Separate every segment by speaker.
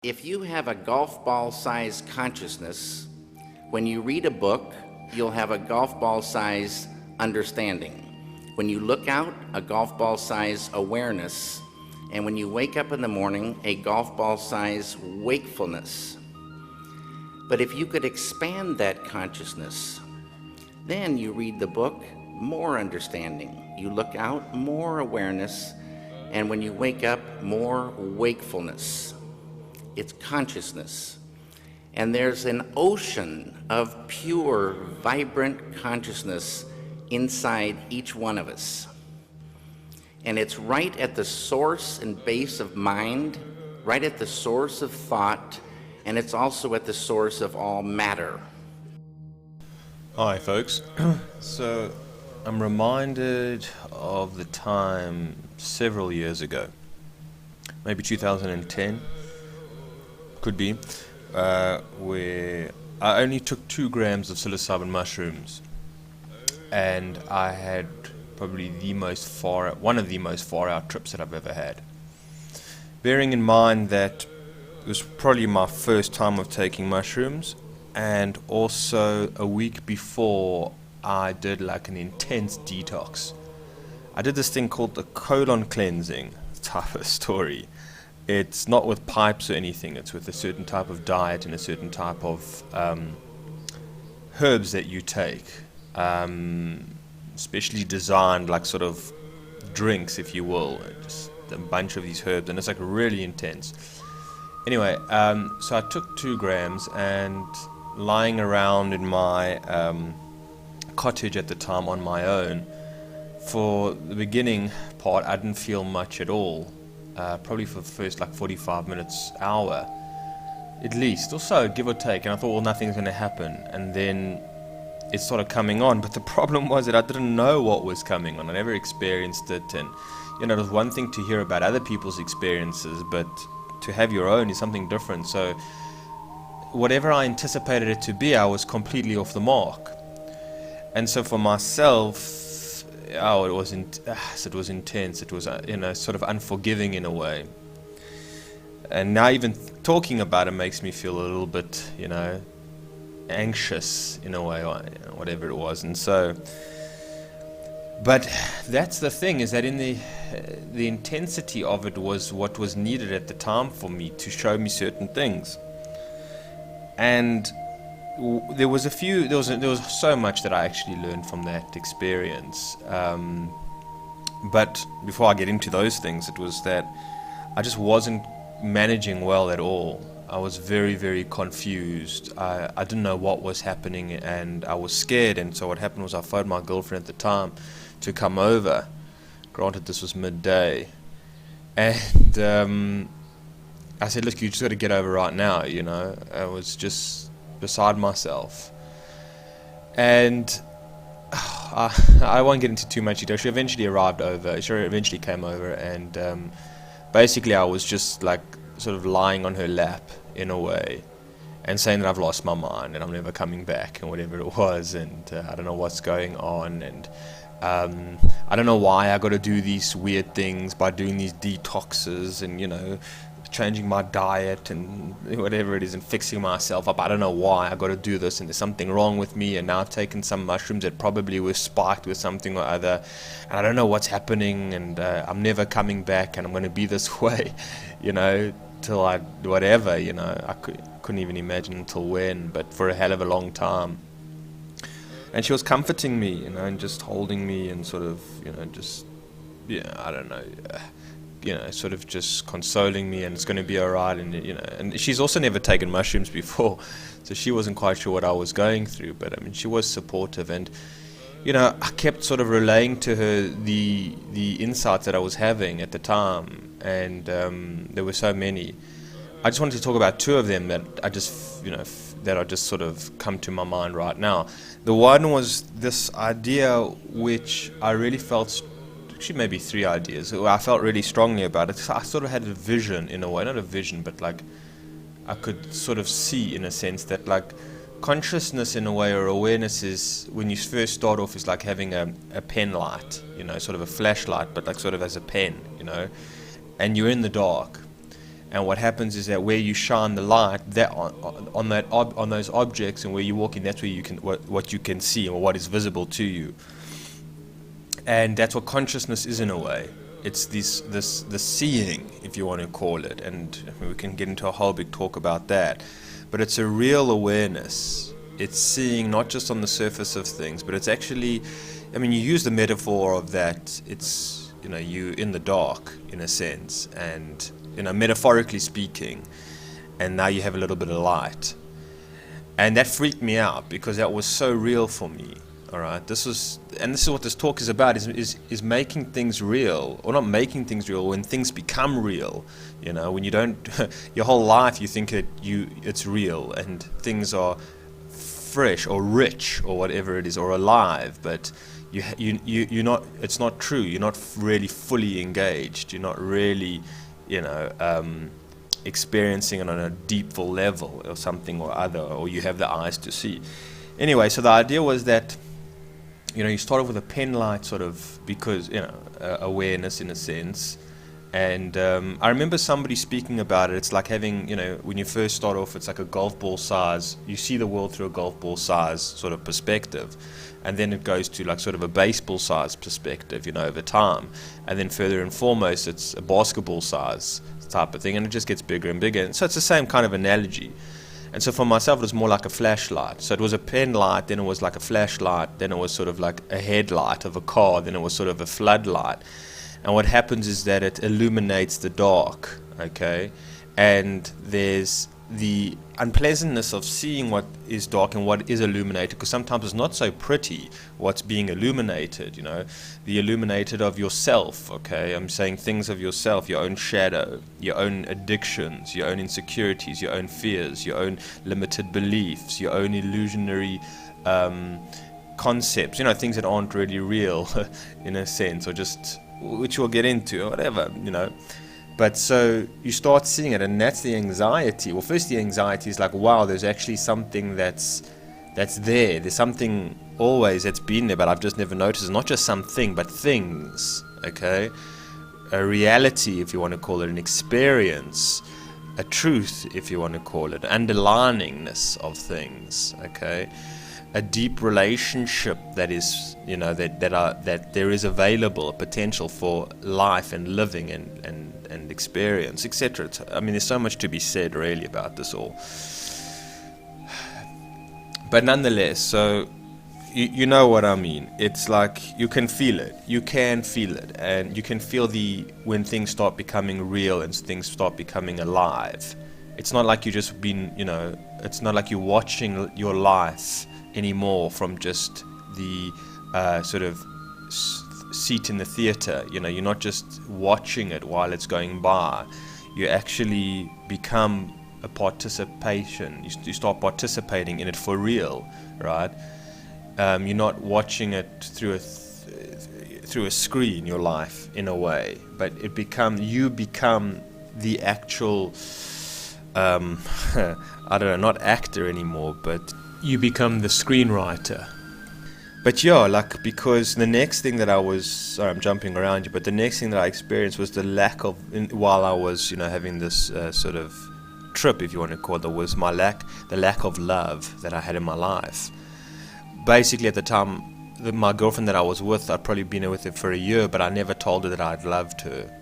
Speaker 1: If you have a golf ball size consciousness, when you read a book, you'll have a golf ball size understanding. When you look out, a golf ball size awareness. And when you wake up in the morning, a golf ball size wakefulness. But if you could expand that consciousness, then you read the book, more understanding. You look out, more awareness. And when you wake up, more wakefulness. It's consciousness. And there's an ocean of pure, vibrant consciousness inside each one of us. And it's right at the source and base of mind, right at the source of thought, and it's also at the source of all matter.
Speaker 2: Hi folks. So I'm reminded of the time several years ago, maybe 2010, could be, where I only took 2 grams of psilocybin mushrooms, and I had probably one of the most far out trips that I've ever had. Bearing in mind that it was probably my first time of taking mushrooms, and also a week before I did like an intense detox. I did this thing called the colon cleansing type of story. It's not with pipes or anything, it's with a certain type of diet and a certain type of herbs that you take, especially designed like sort of drinks, if you will, just a bunch of these herbs, and it's like really intense. Anyway, so I took 2 grams, and lying around in my cottage at the time on my own, for the beginning part I didn't feel much at all. Probably for the first like 45 minutes, hour at least, or so, give or take, and I thought, well, nothing's going to happen, and then it started coming on. But the problem was that I didn't know what was coming on. I never experienced it, and it was one thing to hear about other people's experiences, but to have your own is something different. So whatever I anticipated it to be, I was completely off the mark. And so for myself, it was intense. It was sort of unforgiving in a way. And now even talking about it makes me feel a little bit, anxious in a way, or whatever it was. And so, but that's the thing, is that in the intensity of it was what was needed at the time for me to show me certain things. And there was so much that I actually learned from that experience. But before I get into those things, it was that I just wasn't managing well at all. I was very, very confused. I didn't know what was happening, and I was scared. And so what happened was I phoned my girlfriend at the time to come over. Granted, this was midday. And I said, look, you just got to get over right now, I was just beside myself. And I won't get into too much detail. She eventually came over, and basically I was just like sort of lying on her lap in a way, and saying that I've lost my mind and I'm never coming back, and whatever it was, and I don't know what's going on, and I don't know why I got to do these weird things by doing these detoxes, and changing my diet and whatever it is, and fixing myself up. I don't know why I got to do this, and there's something wrong with me, and now I've taken some mushrooms that probably were spiked with something or other, and I don't know what's happening, and I'm never coming back, and I'm going to be this way, till I whatever, I couldn't even imagine until when, but for a hell of a long time. And she was comforting me, and just holding me, and sort of, I don't know, sort of just consoling me, and it's going to be alright, and she's also never taken mushrooms before, so she wasn't quite sure what I was going through, but she was supportive, and I kept sort of relaying to her the insights that I was having at the time, and there were so many. I just wanted to talk about 2 of them that I just sort of come to my mind right now. The one was this idea which I really felt, actually maybe 3 ideas, I felt really strongly about it. I sort of had a vision in a way, not a vision, but like I could sort of see, in a sense, that like consciousness in a way, or awareness, is, when you first start off, is like having a pen light, sort of a flashlight, but like sort of as a pen, and you're in the dark. And what happens is that where you shine the light, that on those objects, and where you walk in, that's where you can what you can see, or what is visible to you. And that's what consciousness is in a way. It's the seeing, if you want to call it, and we can get into a whole big talk about that. But it's a real awareness. It's seeing not just on the surface of things, but it's actually, I mean, you use the metaphor of that. It's, you know, you in the dark in a sense, and, you know, metaphorically speaking, and now you have a little bit of light. And that freaked me out because that was so real for me. All right, this is what this talk is about, is making things real, or not making things real, when things become real. You know, when you don't, your whole life you think it's real, and things are fresh or rich or whatever it is, or alive, but you're not, it's not true. You're not really fully engaged. You're not really, you know, experiencing it on a deeper level or something or other, or you have the eyes to see. Anyway, so the idea was that, you know, you start off with a pen light sort of, because, you know, awareness in a sense. And I remember somebody speaking about it. It's like having, you know, when you first start off, it's like a golf ball size. You see the world through a golf ball size sort of perspective. And then it goes to like sort of a baseball size perspective, you know, over time. And then further and foremost, it's a basketball size type of thing. And it just gets bigger and bigger. And so it's the same kind of analogy. And so for myself, it was more like a flashlight. So it was a pen light, then it was like a flashlight, then it was sort of like a headlight of a car, then it was sort of a floodlight. And what happens is that it illuminates the dark, okay? And there's the unpleasantness of seeing what is dark and what is illuminated, because sometimes it's not so pretty what's being illuminated, you know, the illuminated of yourself, okay? I'm saying things of yourself, your own shadow, your own addictions, your own insecurities, your own fears, your own limited beliefs, your own illusionary concepts, you know, things that aren't really real in a sense, or just, which we'll get into, or whatever, you know. But so you start seeing it, and that's the anxiety. Well, first the anxiety is like, wow, there's actually something that's there. There's something always that's been there, but I've just never noticed. It's not just something, but things, okay? A reality, if you want to call it, an experience, a truth, if you want to call it, underliningness of things, okay? A deep relationship that is, you know, that there is available, a potential for life and living and experience, etc. I mean, there's so much to be said really about this all. But nonetheless, so you know what I mean. It's like you can feel it. You can feel it, and you can feel when things start becoming real and things start becoming alive. It's not like you just been, you know, it's not like you're watching your life anymore from just the sort of seat in the theater. You know, you're not just watching it while it's going by. You actually become a participation. You start participating in it for real, right? You're not watching it through a screen, your life, in a way, but you become the actual I don't know, not actor anymore, but you become the screenwriter. But yeah, like, because the next thing that sorry, I'm jumping around you, but the next thing that I experienced was the lack of, while I was, you know, having this sort of trip, if you want to call it, was the lack of love that I had in my life. Basically, at the time, my girlfriend that I was with, I'd probably been with her for a year, but I never told her that I'd loved her.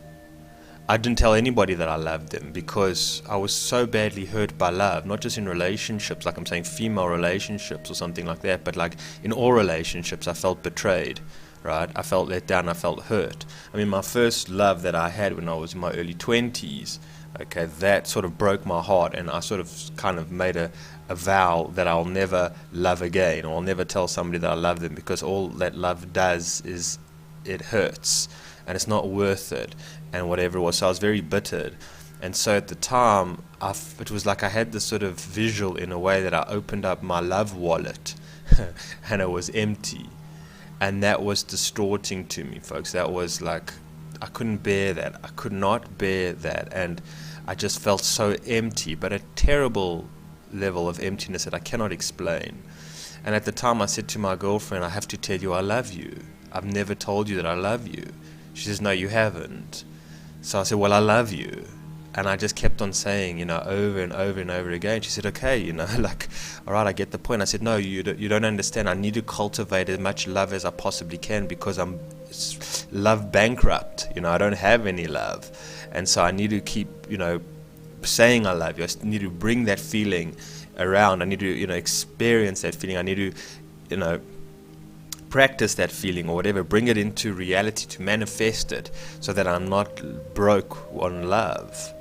Speaker 2: I didn't tell anybody that I loved them because I was so badly hurt by love, not just in relationships, like I'm saying female relationships or something like that, but like in all relationships I felt betrayed, right? I felt let down, I felt hurt. I mean, my first love that I had when I was in my early 20s, okay, that sort of broke my heart, and I sort of kind of made a vow that I'll never love again, or I'll never tell somebody that I love them, because all that love does is it hurts, and it's not worth it, and whatever it was. So I was very bittered. And so at the time, it was like I had this sort of visual in a way that I opened up my love wallet and it was empty. And that was distorting to me, folks. That was like, I couldn't bear that. I could not bear that. And I just felt so empty, but a terrible level of emptiness that I cannot explain. And at the time I said to my girlfriend, I have to tell you I love you. I've never told you that I love you. She says, no, you haven't. So I said, well, I love you. And I just kept on saying, over and over and over again. She said, okay, like, all right, I get the point. I said, no, you don't understand. I need to cultivate as much love as I possibly can because I'm love bankrupt. I don't have any love. And so I need to keep, saying I love you. I need to bring that feeling around. I need to, experience that feeling. I need to, practice that feeling or whatever, bring it into reality, to manifest it so that I'm not broke on love.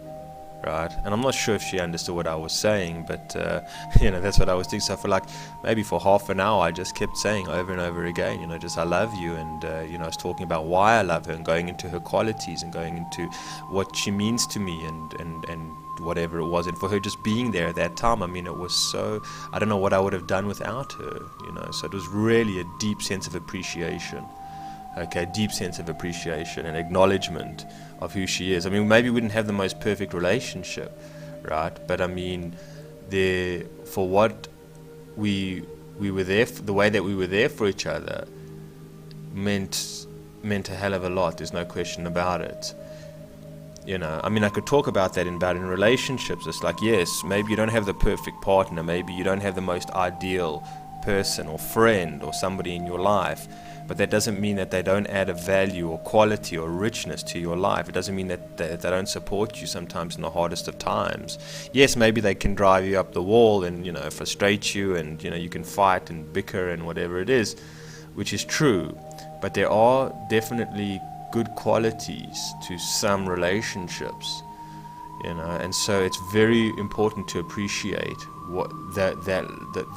Speaker 2: Right, and I'm not sure if she understood what I was saying, but that's what I was thinking. So for maybe for half an hour, I just kept saying over and over again, just I love you, and I was talking about why I love her and going into her qualities and going into what she means to me and whatever it was, and for her just being there at that time. I mean, it was so, I don't know what I would have done without her, So it was really a deep sense of appreciation. Okay, deep sense of appreciation and acknowledgement of who she is. I mean, maybe we didn't have the most perfect relationship, right? But I mean, for what we were there, the way that we were there for each other, meant a hell of a lot. There's no question about it. I mean, I could talk about that in relationships. It's like, yes, maybe you don't have the perfect partner, maybe you don't have the most ideal person or friend or somebody in your life, but that doesn't mean that they don't add a value or quality or richness to your life. It doesn't mean that they don't support you sometimes in the hardest of times. Yes, maybe they can drive you up the wall and frustrate you, and you can fight and bicker and whatever it is, which is true, but there are definitely good qualities to some relationships, and so it's very important to appreciate what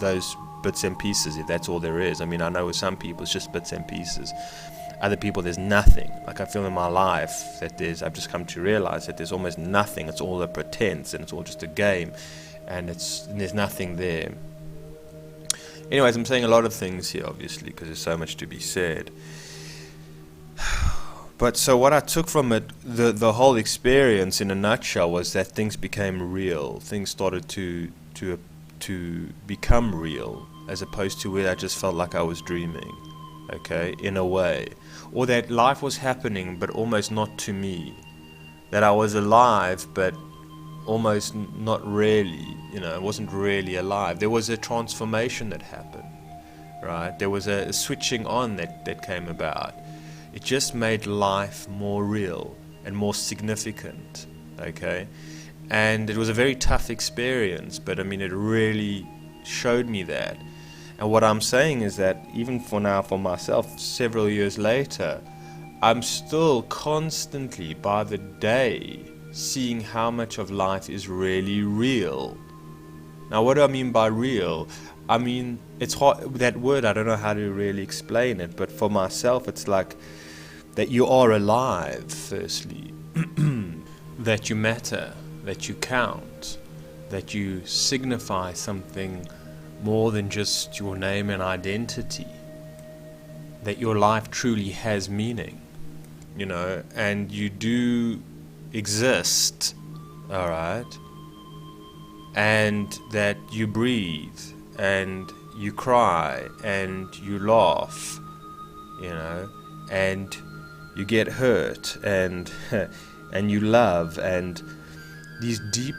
Speaker 2: those bits and pieces, if that's all there is. I mean, I know with some people it's just bits and pieces. Other people, there's nothing. Like I feel in my life that I've just come to realize that there's almost nothing. It's all a pretense and it's all just a game, and there's nothing there. Anyways, I'm saying a lot of things here, obviously, because there's so much to be said. But so what I took from it, the whole experience in a nutshell, was that things became real. Things started to become real, as opposed to where I just felt like I was dreaming, okay, in a way. Or that life was happening, but almost not to me. That I was alive, but almost not really, it wasn't really alive. There was a transformation that happened, right? There was a switching on that came about. It just made life more real and more significant, okay? And it was a very tough experience, but I mean, it really showed me that. And what I'm saying is that even for now, for myself, several years later, I'm still constantly, by the day, seeing how much of life is really real. Now, what do I mean by real? I mean, it's hard, that word, I don't know how to really explain it, but for myself, it's like that you are alive, firstly, that you matter, that you count, that you signify something more than just your name and identity, that your life truly has meaning, and you do exist, all right, and that you breathe, and you cry, and you laugh, and you get hurt, and and you love, and these deep,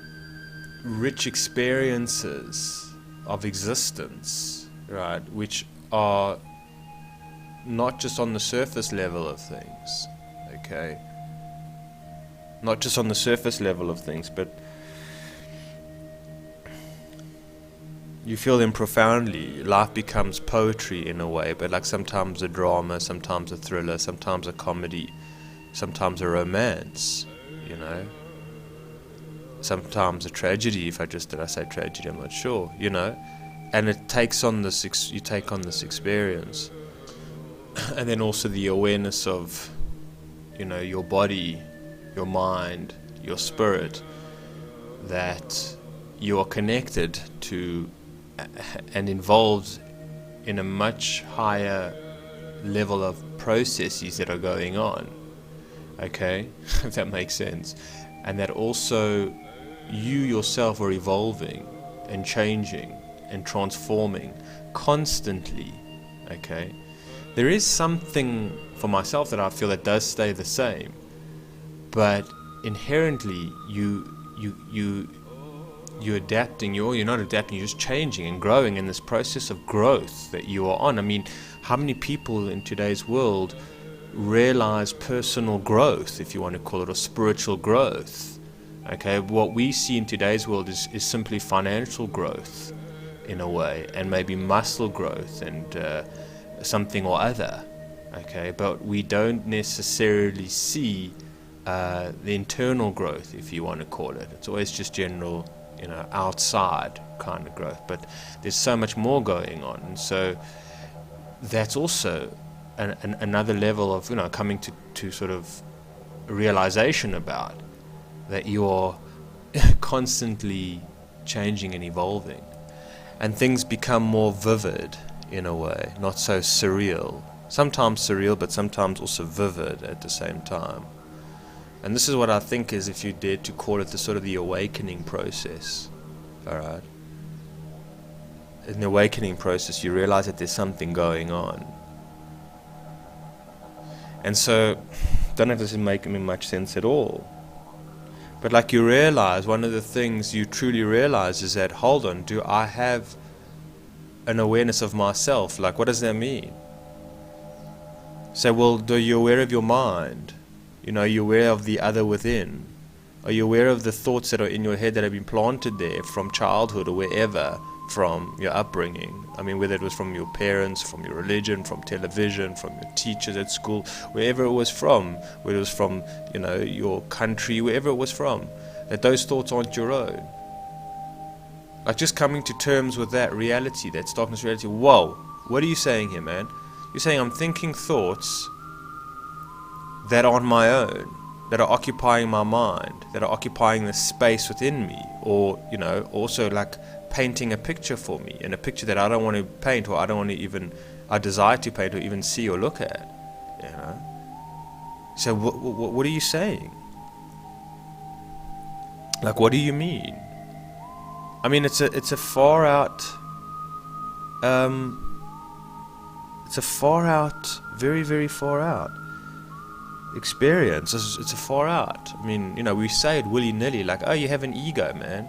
Speaker 2: rich experiences of existence, right, which are not just on the surface level of things, okay? Not just on the surface level of things, but you feel them profoundly. Life becomes poetry in a way, but like sometimes a drama, sometimes a thriller, sometimes a comedy, sometimes a romance, sometimes a tragedy. Did I say tragedy? I'm not sure, and it takes on this, you take on this experience. And then also the awareness of, your body, your mind, your spirit, that you are connected to and involved in a much higher level of processes that are going on, okay, if that makes sense, and that also you yourself are evolving and changing and transforming constantly, okay. There is something for myself that I feel that does stay the same, but inherently you're adapting, you're not adapting, you're just changing and growing in this process of growth that you are on. I mean, how many people in today's world realize personal growth, if you want to call it, or spiritual growth? Okay, what we see in today's world is simply financial growth in a way, and maybe muscle growth and something or other. Okay, but we don't necessarily see the internal growth, if you want to call it. It's always just general, outside kind of growth, but there's so much more going on. And so that's also another level of coming to sort of realization about that you're constantly changing and evolving, and things become more vivid in a way, not so surreal. Sometimes surreal, but sometimes also vivid at the same time. And this is what I think is, if you dare to call it, the sort of the awakening process. Alright? In the awakening process, you realize that there's something going on. And so, don't know if this is making me much sense at all. But like, you realize, one of the things you truly realize is that, hold on, do I have an awareness of myself? Like, what does that mean? So, well, are you aware of your mind? Are you aware of the other within? Are you aware of the thoughts that are in your head that have been planted there from childhood or wherever, from your upbringing? I mean, whether it was from your parents, from your religion, from television, from your teachers at school, wherever it was from, whether it was from, your country, wherever it was from, that those thoughts aren't your own. Like, just coming to terms with that reality, that darkness reality. Whoa, what are you saying here, man? You're saying I'm thinking thoughts that aren't my own, that are occupying my mind, that are occupying the space within me, or, also like painting a picture for me, and a picture that I don't want to paint, or I desire to paint, or even see or look at, So what are you saying? Like, what do you mean? I mean, it's a far out, very, very far out experience. It's a far out. I mean, we say it willy-nilly, like, oh, you have an ego, man.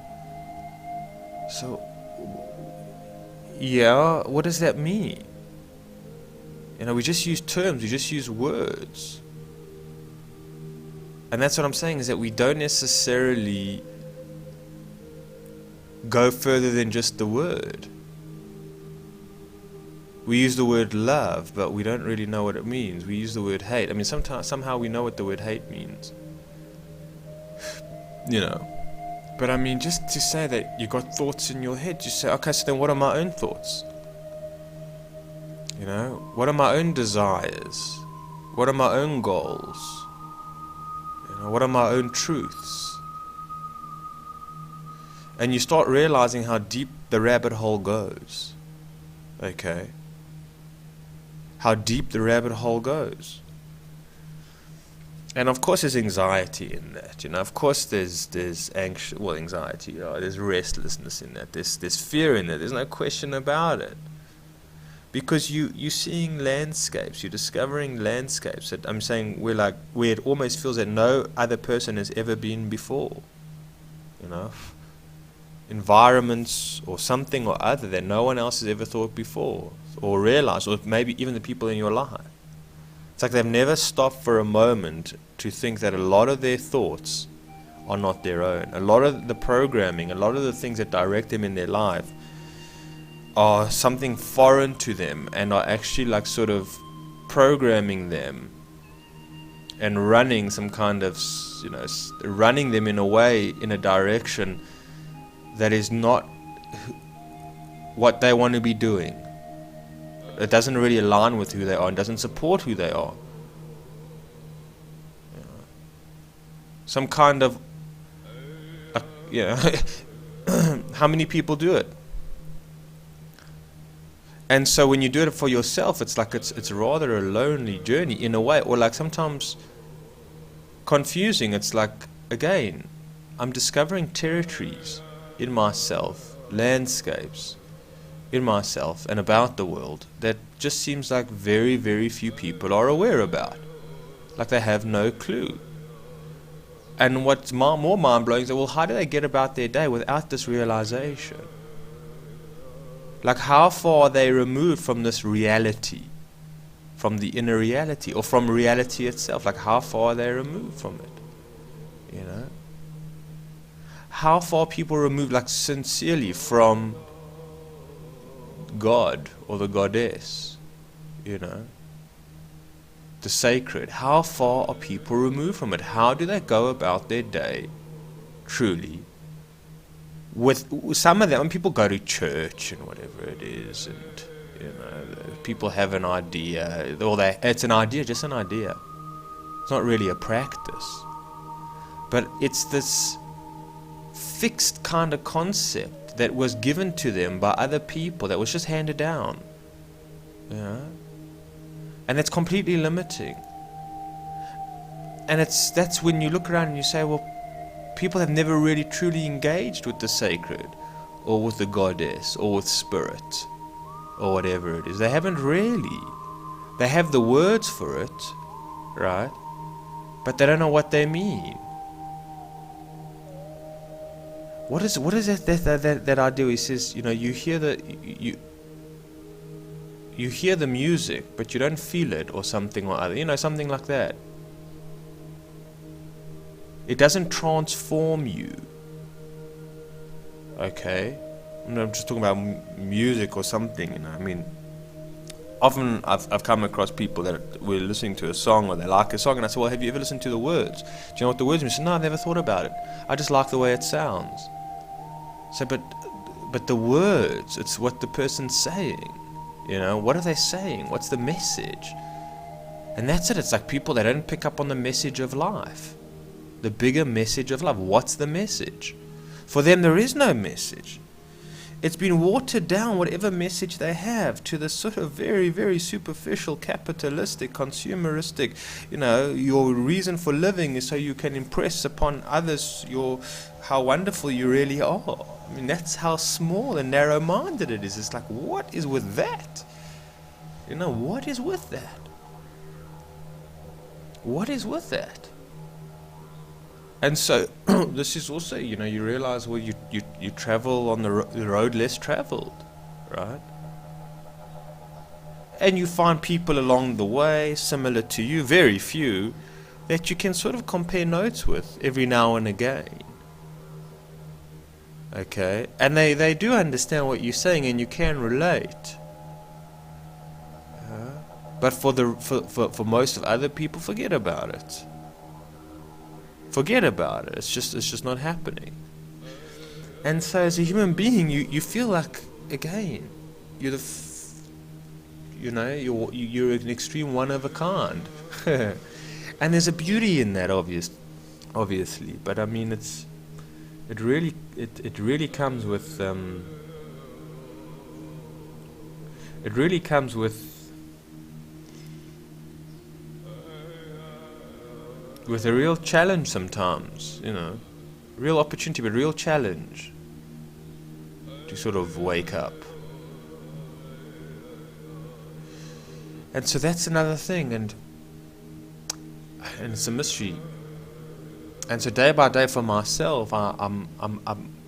Speaker 2: So, yeah, what does that mean? We just use terms, we just use words. And that's what I'm saying, is that we don't necessarily go further than just the word. We use the word love, but we don't really know what it means. We use the word hate. I mean, somehow we know what the word hate means. But I mean, just to say that you got thoughts in your head, you say, okay, so then what are my own thoughts? What are my own desires? What are my own goals? What are my own truths? And you start realizing how deep the rabbit hole goes. Okay? How deep the rabbit hole goes. And of course there's anxiety in that, Of course there's anxiety, there's restlessness in that, there's fear in that, there's no question about it. Because you're seeing landscapes, you're discovering landscapes that I'm saying where it almost feels that no other person has ever been before. Environments or something or other that no one else has ever thought before or realized, or maybe even the people in your life. It's like they've never stopped for a moment to think that a lot of their thoughts are not their own. A lot of the programming, a lot of the things that direct them in their life are something foreign to them, and are actually sort of programming them and running some kind of, running them in a way, in a direction that is not what they want to be doing. It doesn't really align with who they are and doesn't support who they are. Some kind of, how many people do it? And so when you do it for yourself, it's like it's rather a lonely journey in a way, or sometimes confusing. It's like, again, I'm discovering territories in myself, landscapes in myself and about the world that just seems like very, very few people are aware about. Like they have no clue. And what's more mind-blowing is that, well, how do they get about their day without this realization? Like, how far are they removed from this reality, from the inner reality, or from reality itself? Like, how far are they removed from it? You know? How far are people removed, like, sincerely from God or the goddess? You know? The sacred. How far are people removed from it? How do they go about their day truly? With some of them, when people go to church and whatever it is, and you know, people have an idea, or it's an idea, just an idea. It's not really a practice, but it's this fixed kind of concept that was given to them by other people, that was just handed down. You know? And it's completely limiting. And that's when you look around and you say, well, people have never really truly engaged with the sacred, or with the goddess, or with spirit, or whatever it is. They haven't really. They have the words for it, right? But they don't know what they mean. What is that idea? He says, you know, you hear the music, but you don't feel it, or something or other. You know, something like that. It doesn't transform you. Okay? I'm just talking about music or something, you know. I mean, often I've come across people that were listening to a song, or they like a song, and I say, well, have you ever listened to the words? Do you know what the words mean? I say, no, I've never thought about it. I just like the way it sounds. So, but the words, it's what the person's saying. You know, what are they saying? What's the message? And that's it. It's like people, they don't pick up on the message of life. The bigger message of life. What's the message? For them, there is no message. It's been watered down, whatever message they have, to this sort of very, very superficial, capitalistic, consumeristic, you know, your reason for living is so you can impress upon others how wonderful you really are. I mean, that's how small and narrow-minded it is. It's like, what is with that? You know, what is with that? What is with that? And so, this is also, you know, you realize, well, you travel on the road less traveled, right? And you find people along the way, similar to you, very few, that you can sort of compare notes with every now and again. Okay? And they do understand what you're saying, and you can relate. But for most of other people, forget about it. Forget about it. It's just not happening. And so, as a human being, you feel like, again, you're you're an extreme one of a kind, and there's a beauty in that, obviously. But I mean, it really comes with with a real challenge sometimes, you know, real opportunity, but real challenge to sort of wake up. And so that's another thing, and it's a mystery. And so day by day for myself, I'm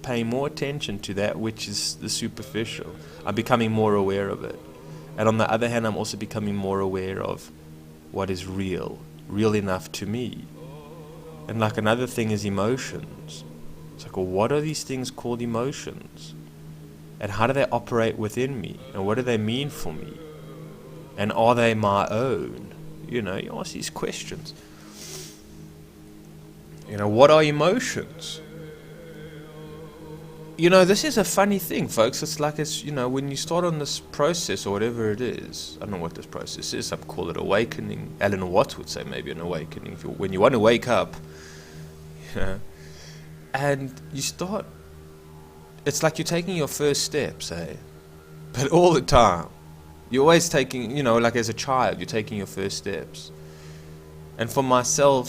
Speaker 2: paying more attention to that which is the superficial. I'm becoming more aware of it. And on the other hand, I'm also becoming more aware of what is real enough to me. And like another thing is emotions. It's like, well, what are these things called emotions? And how do they operate within me? And what do they mean for me? And are they my own? You know, you ask these questions. You know, what are emotions? You know, this is a funny thing, folks. It's like, you know, when you start on this process or whatever it is, I don't know what this process is, some call it awakening. Alan Watts would say maybe an awakening. When you want to wake up, you know, and you start, it's like you're taking your first steps, eh? But all the time. You're always taking, you know, like as a child, you're taking your first steps. And for myself,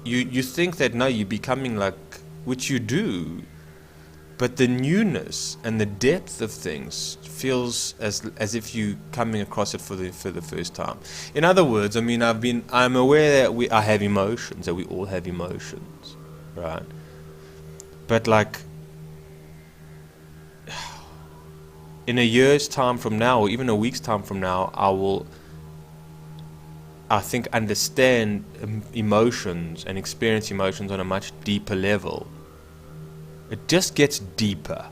Speaker 2: you think that, no, you're becoming like, which you do, but the newness and the depth of things feels as if you coming across it for the first time. In other words, I mean, I'm aware that I have emotions, that we all have emotions. right? But like, in a year's time from now, or even a week's time from now, I think, understand emotions and experience emotions on a much deeper level. It just gets deeper.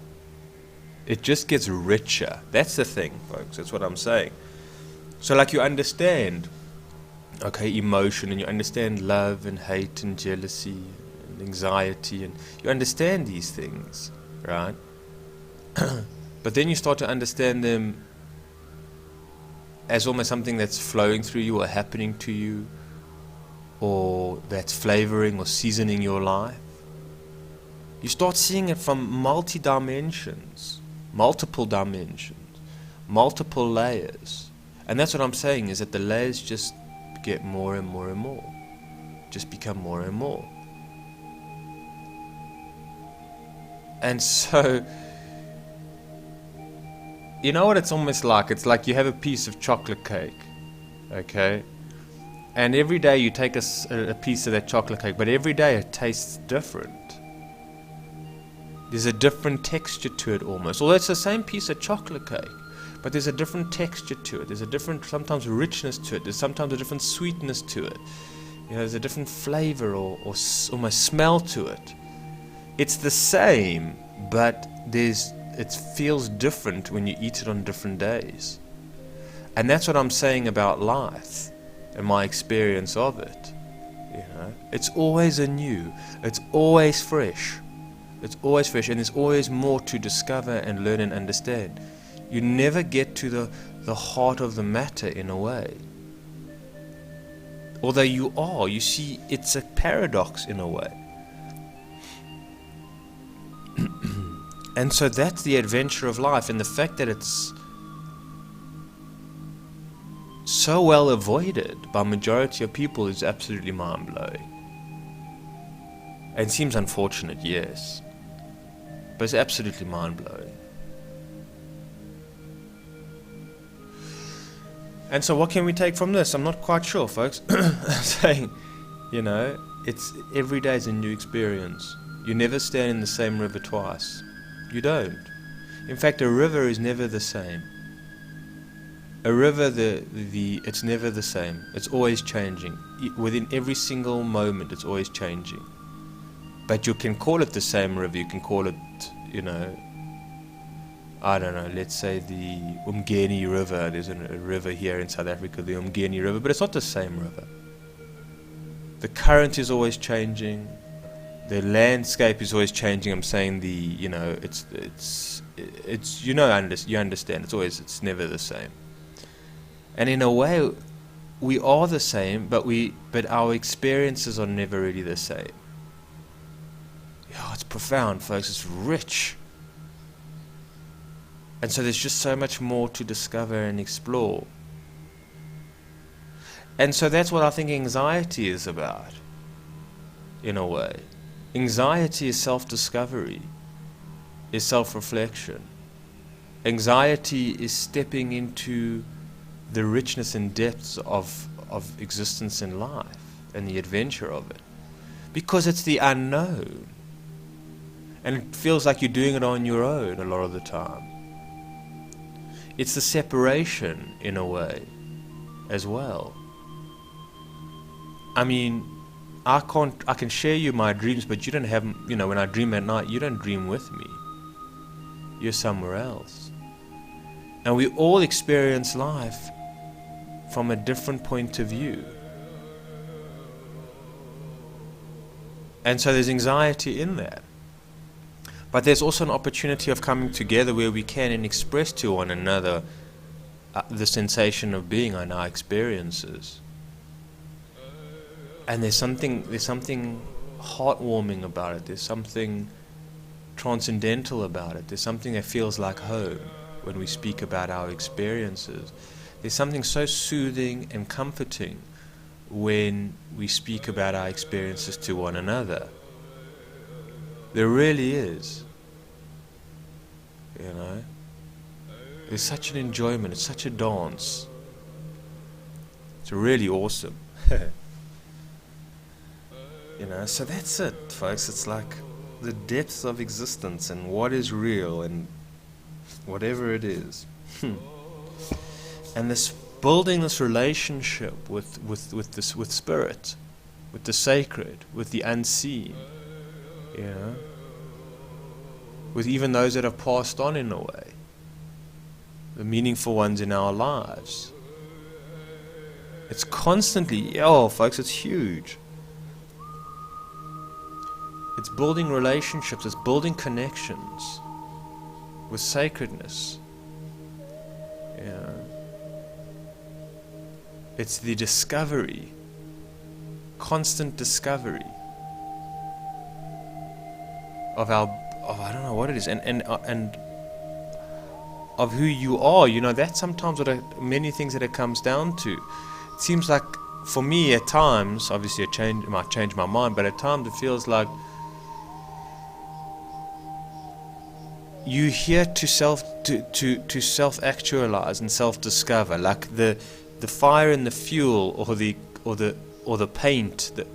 Speaker 2: It just gets richer. That's the thing, folks. That's what I'm saying. So like, you understand, okay, emotion, and you understand love and hate and jealousy and anxiety, and you understand these things, right? But then you start to understand them as almost something that's flowing through you or happening to you, or that's flavoring or seasoning your life. You start seeing it from multiple dimensions, multiple layers. And that's what I'm saying, is that the layers just get more and more and more, just become more and more. And so, you know what it's almost like? It's like you have a piece of chocolate cake, okay? And every day you take a piece of that chocolate cake, but every day it tastes different. There's a different texture to it almost. Although it's the same piece of chocolate cake, but there's a different texture to it. There's a different, sometimes, richness to it. There's sometimes a different sweetness to it. You know, there's a different flavor or almost smell to it. It's the same, but it feels different when you eat it on different days. And that's what I'm saying about life and my experience of it. You know, it's always anew. It's always fresh. It's always fresh, and there's always more to discover and learn and understand. You never get to the heart of the matter, in a way. Although you see, it's a paradox in a way. And so that's the adventure of life, and the fact that it's so well avoided by majority of people is absolutely mind-blowing. And seems unfortunate, yes, but it's absolutely mind-blowing. And so what can we take from this? I'm not quite sure, folks. I'm saying, you know, it's every day is a new experience. You never stand in the same river twice. You don't. In fact, a river is never the same. A river, it's never the same. It's always changing. Within every single moment, it's always changing. But you can call it the same river. You can call it, you know, I don't know, let's say the Umgeni River. There's a river here in South Africa, the Umgeni River, but it's not the same river. The current is always changing. The landscape is always changing. I'm saying you understand. It's never the same. And in a way, we are the same, but our experiences are never really the same. It's profound, folks. It's rich. And so there's just so much more to discover and explore. And so that's what I think anxiety is about, in a way. Anxiety is self-discovery, is self-reflection. Anxiety is stepping into the richness and depths of existence in life and the adventure of it. Because it's the unknown. And it feels like you're doing it on your own a lot of the time. It's the separation, in a way, as well. I mean, I can share you my dreams, but you don't have, when I dream at night, you don't dream with me. You're somewhere else. And we all experience life from a different point of view. And so there's anxiety in that. But there's also an opportunity of coming together where we can and express to one another the sensation of being in our experiences. And there's something heartwarming about it. There's something transcendental about it. There's something that feels like home when we speak about our experiences. There's something so soothing and comforting when we speak about our experiences to one another. There really is. There's such an enjoyment. It's such a dance. It's really awesome. So that's it, folks. It's like the depths of existence and what is real and whatever it is. And this building this relationship with spirit, with the sacred, with the unseen, with even those that have passed on in a way, the meaningful ones in our lives. It's constantly, folks, it's huge. It's building relationships, it's building connections with sacredness. It's the discovery, constant discovery of I don't know what it is, and of who you are. That's sometimes many things that it comes down to. It seems like, for me at times, obviously it might change my mind, but at times it feels like you here to self-actualize and self-discover, like the fire and the fuel, or the paint that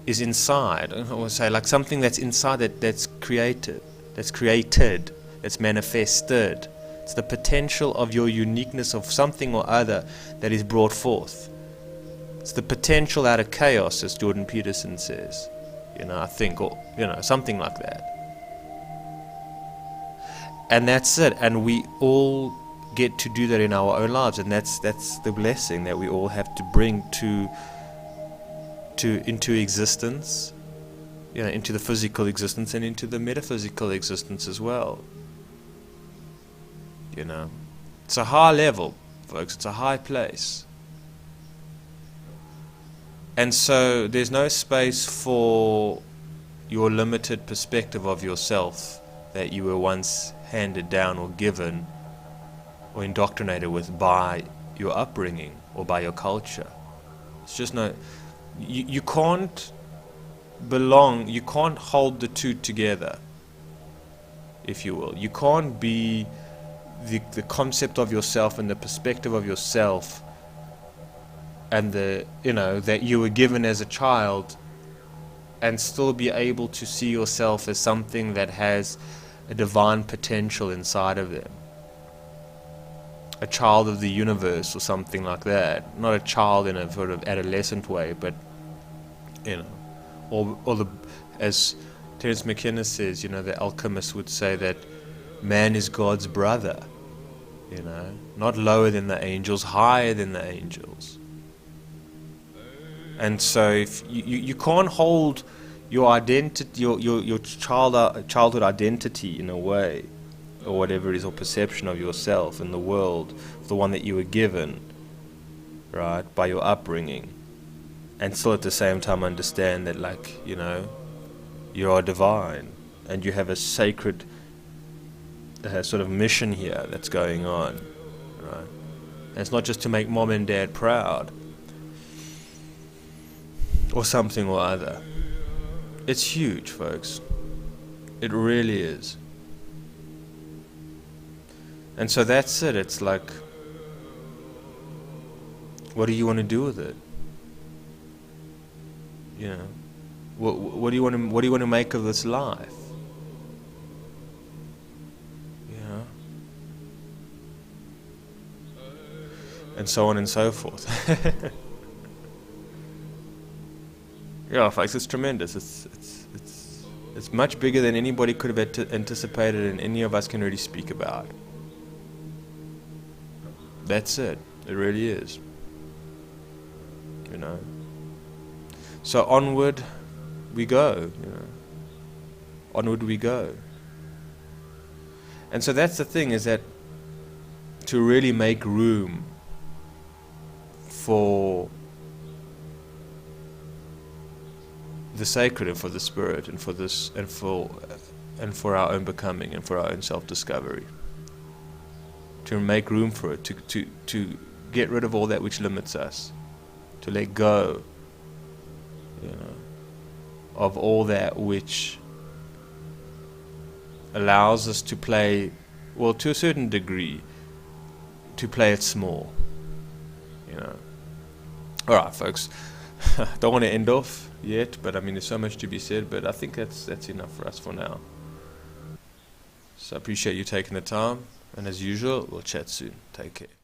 Speaker 2: is inside. I would say like something that's inside that's created, that's manifested. It's the potential of your uniqueness of something or other that is brought forth. It's the potential out of chaos, as Jordan Peterson says. I think, or something like that. And that's it. And we all get to do that in our own lives, and that's the blessing that we all have to bring into existence, into the physical existence and into the metaphysical existence as well. It's a high level, folks. It's a high place. And so there's no space for your limited perspective of yourself that you were once handed down or given or indoctrinated with by your upbringing or by your culture. It's just you can't belong, you can't hold the two together, if you will. You can't be the concept of yourself and the perspective of yourself and that you were given as a child, and still be able to see yourself as something that has a divine potential inside of them. A child of the universe or something like that. Not a child in a sort of adolescent way, but as Terence McKenna says, the alchemist would say that man is God's brother, not lower than the angels, higher than the angels. And so if you can't hold your identity, your childhood identity in a way, or whatever it is, or perception of yourself and the world, the one that you were given, right, by your upbringing, and still at the same time understand that, you are divine, and you have a sacred sort of mission here that's going on, right? And it's not just to make mom and dad proud, or something or other. It's huge, folks. It really is. And so that's it. It's like, what do you want to do with it? What do you want to make of this life? And so on and so forth. Folks, it's tremendous. It's much bigger than anybody could have anticipated, and any of us can really speak about. That's it. It really is. So onward we go. Onward we go. And so that's the thing, is that to really make room for the sacred and for the spirit and for this and for our own becoming and for our own self-discovery, to make room for it, to get rid of all that which limits us, to let go of all that which allows us to play, well, to a certain degree, to play it small. Alright, folks, Don't want to end off yet, but I mean, there's so much to be said, but I think that's enough for us for now. So I appreciate you taking the time, and as usual, we'll chat soon. Take care.